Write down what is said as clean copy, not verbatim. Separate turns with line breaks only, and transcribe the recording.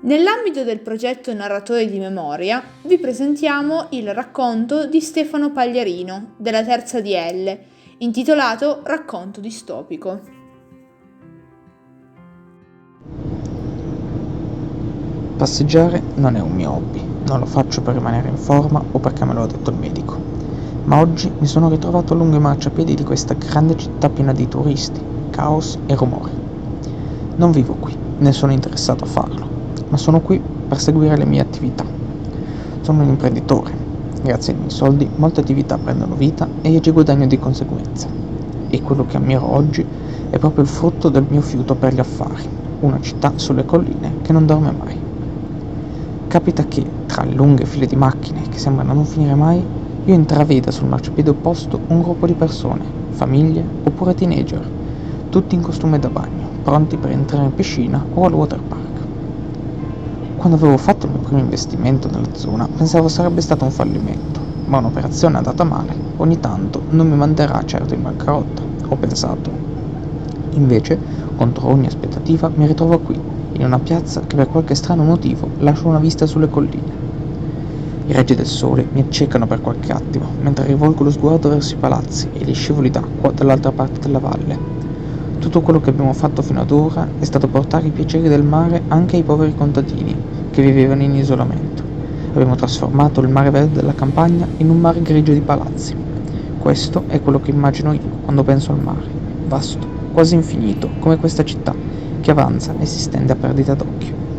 Nell'ambito del progetto Narratore di Memoria, vi presentiamo il racconto di Stefano Pagliarino, della terza DL, intitolato Racconto distopico.
Passeggiare non è un mio hobby, non lo faccio per rimanere in forma o perché me lo ha detto il medico, ma oggi mi sono ritrovato lungo i marciapiedi di questa grande città piena di turisti, caos e rumore. Non vivo qui, né sono interessato a farlo, ma sono qui per seguire le mie attività. Sono un imprenditore, grazie ai miei soldi molte attività prendono vita e io ci guadagno di conseguenza. E quello che ammiro oggi è proprio il frutto del mio fiuto per gli affari, una città sulle colline che non dorme mai. Capita che, tra le lunghe file di macchine che sembrano non finire mai, io intraveda sul marciapiede opposto un gruppo di persone, famiglie oppure teenager, tutti in costume da bagno, pronti per entrare in piscina o al water park. Quando avevo fatto il mio primo investimento nella zona pensavo sarebbe stato un fallimento, ma un'operazione andata male ogni tanto non mi manderà certo in bancarotta, ho pensato. Invece, contro ogni aspettativa, mi ritrovo qui, in una piazza che per qualche strano motivo lascia una vista sulle colline. I raggi del sole mi accecano per qualche attimo, mentre rivolgo lo sguardo verso i palazzi e gli scivoli d'acqua dall'altra parte della valle. Tutto quello che abbiamo fatto fino ad ora è stato portare i piaceri del mare anche ai poveri contadini che vivevano in isolamento. Abbiamo trasformato il mare verde della campagna in un mare grigio di palazzi. Questo è quello che immagino io quando penso al mare, vasto, quasi infinito, come questa città, che avanza e si stende a perdita d'occhio.